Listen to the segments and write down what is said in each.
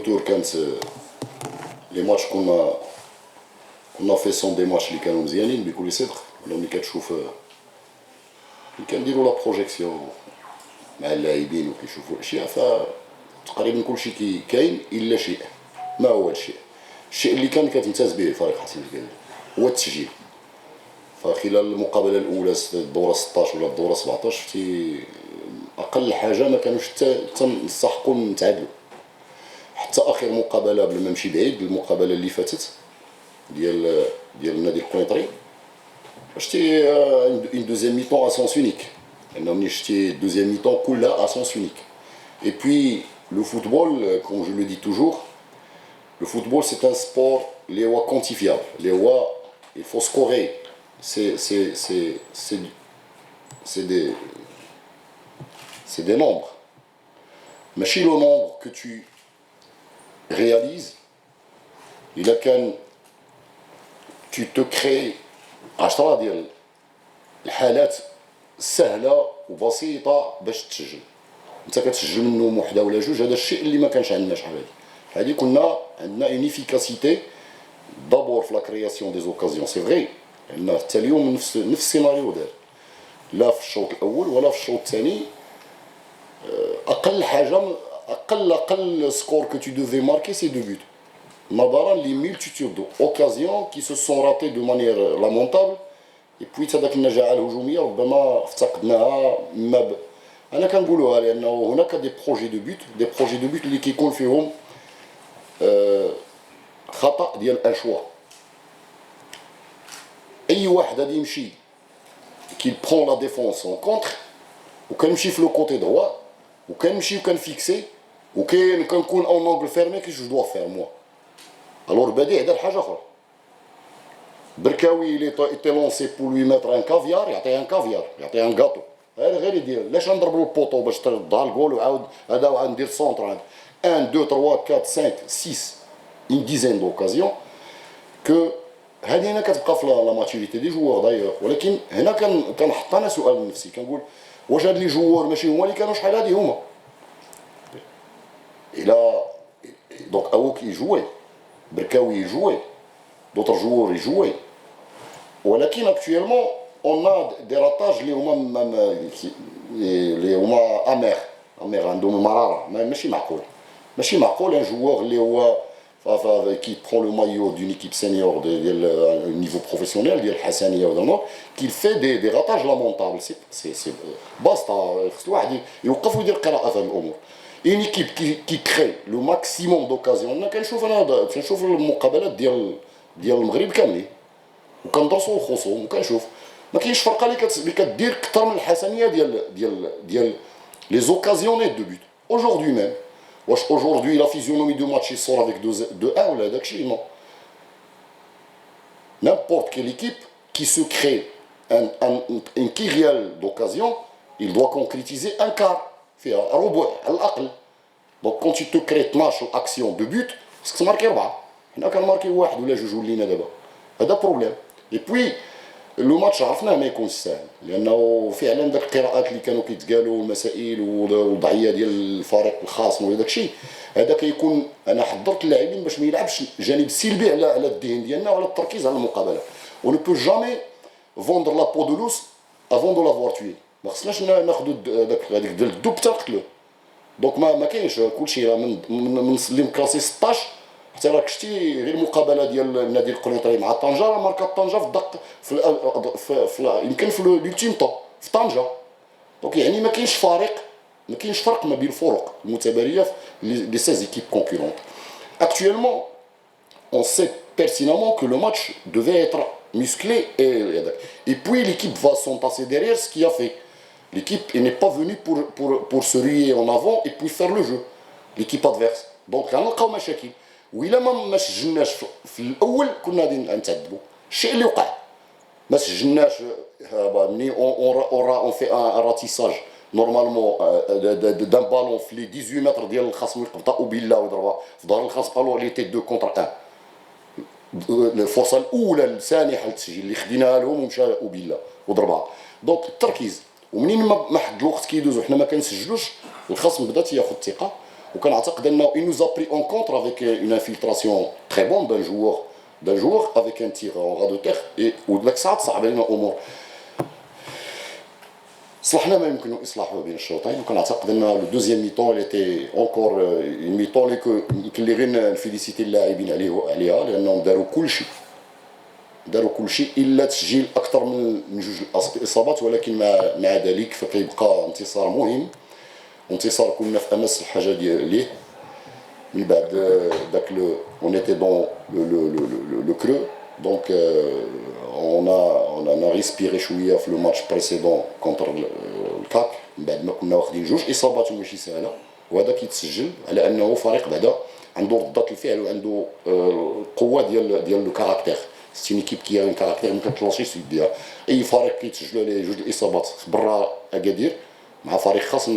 retour كانت لي ماتش كنا في سون دي ماتش اللي كانوا مزيانين بكل صدق. ولا ملي كتشوف ملي كنديروا لا بروجيكسيون مع اللاعبين وكيشوفوا الاشياء فتقريبا كلشي كاين الا شيء. ما هو الشيء؟ الشيء اللي كان كتمتاز به الفريق حسين الكبير هو التسجيل. فخلال المقابله الاولى الدوره 16 ولا الدوره 17 شفتي اقل حاجه ما كانوش حتى نستحقوا نتعادلوا. حتى اخر مقابله بلا ما نمشي بعيد، المقابله اللي فاتت ديال النادي القنيطري شتي اون دوزيام ميطون ا سونس اونيك. لانه ملي شتي دوزيام ميطون كلها ا سونس اونيك. اي بوي لو فوتبول كوم جو لو دي توجور، le football c'est un sport les هو quantifiable. les هو il faut scorer. C'est des nombres. ماشي le nombre que tu réalises. إلا كان tu te crées 10 ديال الحالات سهله وبسيطه باش تسجل. انت كتسجل منهم وحده ولا جوج. هذا الشيء اللي ما كانش عندنا شحال هذه. كنا عندنا اون افيكاسيتي دابور في لا كرياسيون دي زوكازيون. سي فري عندنا حتى اليوم نفس السيناريو دار، لا في الشوط الاول ولا في الشوط الثاني. اقل حاجه اقل سكور que tu devais marquer c'est 2 buts. نظرا لي ميلتيتود دو اوكازيون كي سو سون راتي دو مانيير لامونتابل. اي بوي حتى داك النجاعه الهجوميه ربما افتقدناها. انا كنقولوها لانه هناك دي بروجي دو بوت اللي كيكون فيهم خطا ديال ان شوا. اي واحد غادي يمشي كي برون لا ديفونس اون كونتر وكنمشي في لو كوتي دروا وكنمشي وكنفيكسي وكنكون اون اونغل فيرمي كي جو دوا فير موا. الور بديع دار حاجه اخرى. بركاوي اللي ايتي لونسي بور لوي ميتر ان كافيار يعطيه ان كافيار، يعطيه ان غاتو. هذا غير يدير. لاش نضرب له البوطو باش تردها الجول وعاود هذا وعاد ندير سونتر. 1 2 3 4 5 6 une dizaine d'occasions que هذه هنا كتبقى في لا ماتوريتي دي جوار دايوغ. ولكن هنا كنحط انا سؤال لنفسي كنقول واش هاد لي جوار ماشي هما اللي كانوا شحال هادي هما الى دونك اوك يجوي بركاوي يجوي دوطر جوار يجوي. ولكن اكطويلمون اون ا دي راتاج اللي هما امير عندهم المراره. ماشي معقول ان جوار اللي هو qui prend le maillot d'une équipe senior de niveau professionnel ديال الحسنيه ولا qu'il fait des ratages lamentables. c'est basta. خص الواحد يوقف ويدير قراءه في هذه الامور. une équipe qui crée le maximum d'occasions. انا كنشوف المقابلات ديال المغرب كاملين وكندرسوا الخصوم وكنشوف ما كاينش فرقه اللي كدير اكثر من الحسنيه ديال les occasionnés de but aujourd'hui même. واش aujourd'hui la physionomie du match il sort avec 2-1 ولا داكشي non. n'importe quelle équipe qui se crée un kyrielle d'occasion il doit concrétiser un quart فيها ربع على الاقل. donc quand tu te crées 12 actions de but خصك تماركي 4. حنا كنماركي 1 ولا 2 ولينا دابا. هذا بروبليم. اي بوي لو ماتش عرفناه ما يكونش ساهل لانه فعلا داك القراءات اللي كانوا كيتقالوا والمسائل والوضعيه ديال الفريق الخصم وداك الشيء هذا كيكون. انا حضرت اللاعبين باش ما يلعبش الجانب السلبي على الذهن ديالنا وعلى التركيز على المقابله. و نو بو جامي فوندر لا بو دو لوس افون دو لافوار توي. ما خصناش ناخذوا هذيك ديال الدب حتى نقتلوه. دونك ما كاينش كلشي من اللي مكلاسي 16 حتى راك شتي غير المقابله ديال النادي القنيطري مع طنجه راه ماركات طنجه في الدق في يمكن في لولتيم طون في طنجه. دونك يعني ما كاينش فرق ما بين الفرق المتباريه لي 16 équipes concurrentes. Actuellement on sait pertinemment que le match devait être musclé et puis l'équipe va s'entasser derrière. Ce qui a fait l'équipe n'est pas venue pour se ruer en avant et puis faire le jeu l'équipe adverse. donc غنلقاو مشاكل. وإلا ما سجلناش في الاول كنا غادي نتعذبوا. الشيء اللي وقع ما سجلناش ملي اون في ان راتيساج نورمالمون دان بالون في لي 18 متر ديال الخصم يقبطوا بالله ويضربها في ظهر الخصم. الو لي تي 2 كونتر 1 الفرصه الاولى السانحه للتسجيل اللي خديناها لهم ومشى بالله وضربها. دونك التركيز. ومنين ما حد الوقت كيدوز وحنا ما كنسجلوش الخصم بدا تياخذ الثقه وكنعتقد انه il nous a pris en compte avec une infiltration très bonne d'un joueur avec un tir en ras de terre et وداك الساعات صعب علينا الامور. صلحنا ما يمكن اصلاحه بين الشوطين، وكنعتقد ان لو دوزيام ميطون ايتي اونكور اون ميطون اللي يمكن لي غير نفيليسيتي اللاعبين عليها لانهم داروا كل شيء الا تسجيل اكثر من جوج اصابات، ولكن مع ذلك فكيبقى انتصار مهم، انتصار كنا في امس الحاجه ليه من بعد داك لو اون ايتي دون لو كرو. دونك on a respiré شويه في لو ماتش بريسيدون كونتر الكاك من بعد ما كنا واخدين جوج اصابات وماشي سهله، وهذا كيتسجل على انه فريق بعدا عنده ردة الفعل وعنده القوه ديال لو كاركتير. سي ايكيب كي ان كاركتير ما كتلاشيش يديها. اي فريق كيتسجلوا عليه جوج الاصابات برا اكادير مع فريق خاص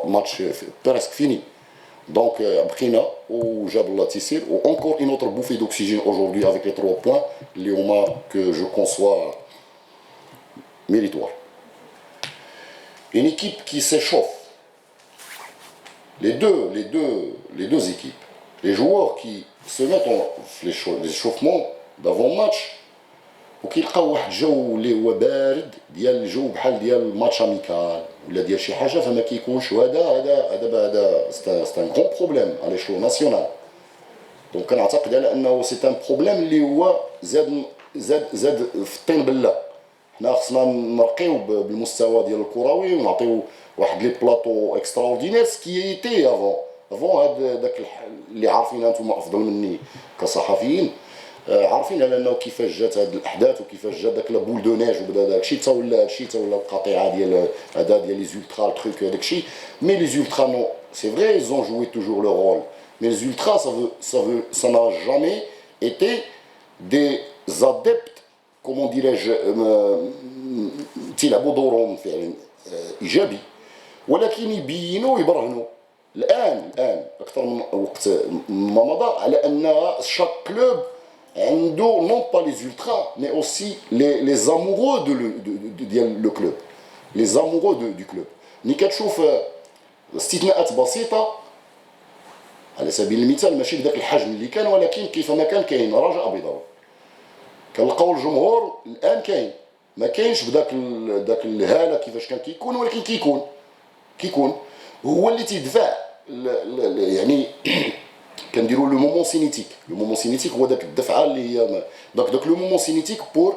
ماتش بريسك فيني. Donc بقينا وجاب الله تيسير و encore une autre bouffée d'oxygène aujourd'hui avec les 3 points اللي هما que je conçois méritoire. Une équipe qui s'échauffe. Les deux équipes. Les joueurs qui se mettent en l'échauffement d'avant-match وكيلقاو واحد الجو اللي هو بارد ديال الجو بحال ديال الماتش اميكال ولا ديال شي حاجه فما كيكونش، وهذا سي ان غون بروبليم على ليشلون ناسيونال. دونك كنعتقد على انه سي ان بروبليم اللي هو زاد في الطين بله. حنا خصنا نرقيو بالمستوى ديال الكروي ونعطيو واحد لي بلاطو اكسترا اوردينير سكي ايتي افون هاد داك اللي عارفين نتوما افضل مني كصحفيين، عارفين على انه كيفاش جات هاد الاحداث وكيفاش جات داك لابول دو نيج وبدا داكشي تا ولا هادشي تا ولا القطيعه ديال هذا ديال لي زولترا التروك داكشي. مي لي زولترا نو سي فري ils ont joué toujours leur rôle, mais les ultras ça n'a jamais été des adeptes comment dirais-je تيلعبوا دورهم فعلا ايجابي، ولكن يبينوا ويبرهنوا الان اكثر من وقت ما مضى على ان شاك كلوب عنده non pas les ultras mais aussi les amoureux de le club, les amoureux du club. ملي كتشوف استثناءات بسيطه على سبيل المثال ماشي بداك الحجم اللي كان، ولكن كيفما كان كاين رجاء بيضاوي كنلقاو الجمهور الان كاين، ما كاينش بداك الهاله كيفاش كان كيكون، ولكن كيكون هو اللي تيدفع يعني كنديروا لو مومون سينيتيك. لو مومون سينيتيك هو داك الدفعه اللي هي داك لو مومون سينيتيك pour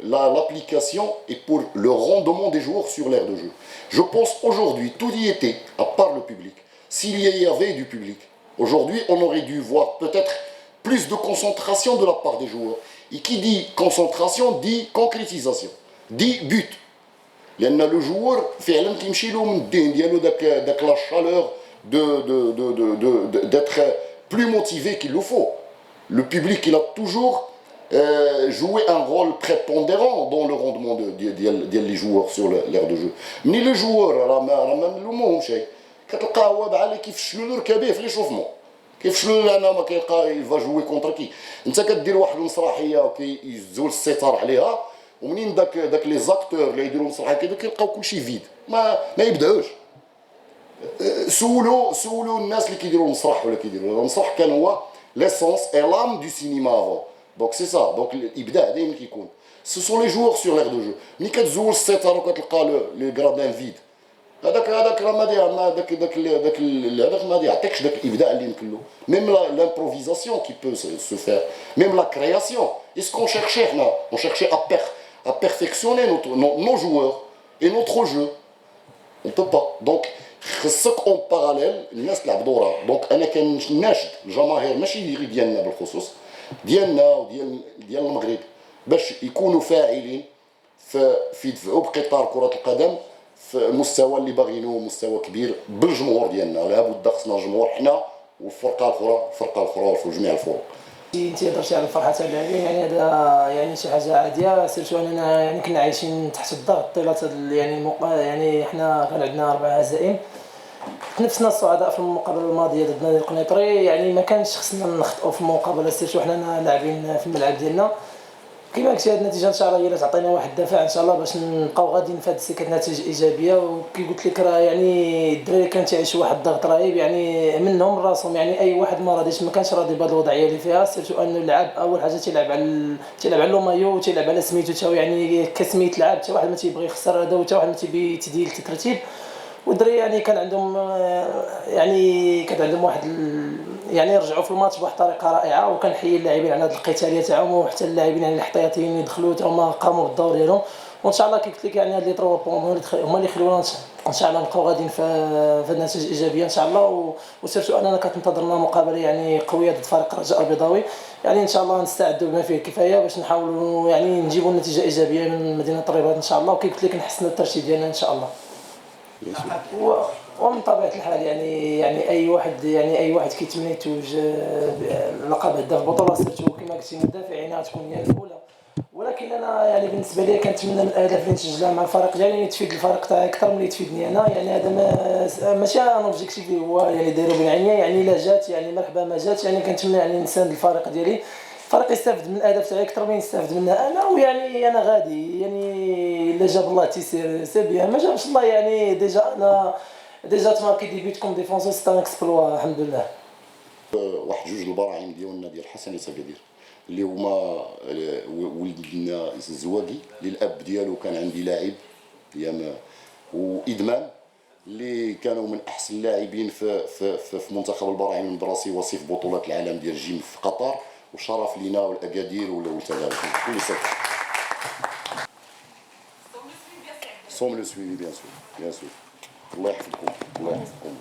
l'application et pour le rendement des joueurs sur l'aire de jeu. Je pense aujourd'hui tout y était à part le public. S'il y avait du public, aujourd'hui on aurait dû voir peut-être plus de concentration de la part des joueurs. Et qui dit concentration dit concrétisation, dit but. لأن le joueur فعلا كيمشي له من الدين ديالو داك لا chaleur d'être plus motivé qu'il le faut. Le public il a toujours joué un rôle prépondérant dans le rendement des joueurs sur l'aire de jeu. ملي le joueur راه ما نلوموهم شيء، كتلقاه هو بحال كيفشلوا له ركابيه في ليشوفمون، كيفشلوا لانه ما كيلقى يفا جوي كونتر كي انت كدير واحد المسرحيه وكيزول الستار عليها، ومنين داك لي زاكتور اللي يديروا مسرحيه كيلقاو كلشي فيد ما يبدعوش. سولوا الناس اللي كيديروا المسرح ولا كيديروا المسرح كان هو ليسونس اي لام دو سينما افون. دونك سي سا، دونك الابداع دائما كيكون سو سون لي جوور سور لير دو جو. ملي كتزول الستار وكتلقى لو غرادان فيد هذاك راه ما ما يعطيكش داك الابداع اللي يمكن له. ميم لامبروفيزاسيون كي بو سو فير، ميم لا كرياسيون. اسكو شيرشي حنا on cherchait à perfectionner nos joueurs et notre jeu. On peut pas. Donc خصك اون باراليل الناس تلعب دورها. دونك انا كناشد الجماهير ماشي غير ديالنا بالخصوص، ديالنا وديال المغرب باش يكونوا فاعلين في يدفعوا بقطار كرة القدم في المستوى اللي باغينوه، مستوى كبير بالجمهور ديالنا. لابد خصنا الجمهور حنا والفرقه الاخرى وجميع الفرق. انت هضرتي على الفرحه تاع اللاعبين، يعني هذا يعني شي حاجه عاديه، سيرتو اننا يعني كنا عايشين تحت الضغط طيله يعني حنا كان عندنا 4 هزائم، تنفسنا الصعداء في المقابله الماضيه ضد نادي القنيطري، يعني ما كانش خصنا نخطئوا في المقابله، سيرتو حنا لاعبين في الملعب ديالنا. كما قلتي هذه النتيجه ان شاء الله هي اللي تعطينا واحد الدفع ان شاء الله باش نبقاو غاديين في هذه السكه نتائج ايجابيه. وكي قلت لك راه يعني الدراري كانوا تعيشوا واحد الضغط رهيب يعني منهم راسهم، يعني اي واحد ما راضيش ما كانش راضي بهذه الوضعيه اللي فيها، سيرتو انه اللعاب اول حاجه تيلعب على لو مايو وتيلعب على سميتو تا هو، يعني كسميت لعاب حتى واحد ما تيبغي يخسر هذا وتا واحد ما تيبي تديل الترتيب. والدراري يعني كان عندهم يعني كان عندهم واحد يعني رجعوا في الماتش بواحد الطريقه رائعه، وكنحيي اللاعبين على هذه القتاليه تاعهم، وحتى اللاعبين يعني الاحتياطيين يدخلوا حتى هما قاموا بالدور ديالهم. وان شاء الله كي قلت لك يعني هاد لي تروا بون هما اللي يخليونا ان شاء الله نبقاو غاديين في النتائج الايجابيه ان شاء الله. وسيرتو اننا كتنتظرنا مقابله يعني قويه ضد فريق الرجاء البيضاوي، يعني ان شاء الله نستعدوا بما فيه الكفايه باش نحاولوا يعني نجيبوا نتيجه ايجابيه من مدينه الرباط ان شاء الله. وكي قلت لك نحسنوا الترتيب ديالنا ان شاء الله. ومن طبيعه الحال يعني اي واحد كيتمنى يتوج لقب هداف البطوله، سيرتو كما قلتي مدافعين غتكون هي الاولى. ولكن انا يعني بالنسبه لي كنتمنى الاهداف اللي نسجلها مع الفريق ديالي تفيد الفريق تاعي اكثر من اللي تفيدني انا. يعني هذا ماشي ان اوبجيكتيف اللي هو يعني دايرو بين عينيا، يعني الا جات يعني مرحبا ما جات، يعني كنتمنى يعني نساند الفريق ديالي، الفريق يستافد من الاهداف تاعي اكثر من يستافد منها انا. ويعني انا غادي يعني الا جاب الله تيسير سي بيان، ما جابش الله يعني ديجا تماركي دي بيت كوم ديفونسور سي ان اكسبلوا الحمد لله. واحد جوج البراعم ديالنا ديال حسن سكادير اللي هما ولدنا الزواقي اللي الاب ديالو كان عندي لاعب ايام وادمان، اللي كانوا من احسن اللاعبين في منتخب البراعم المدرسي وصيف بطولات العالم ديال الجيم في قطر، وشرف لينا والاكادير وكذلك كل سنه. Somme le suivi bien sûr. الله يحفظكم الله يحفظكم.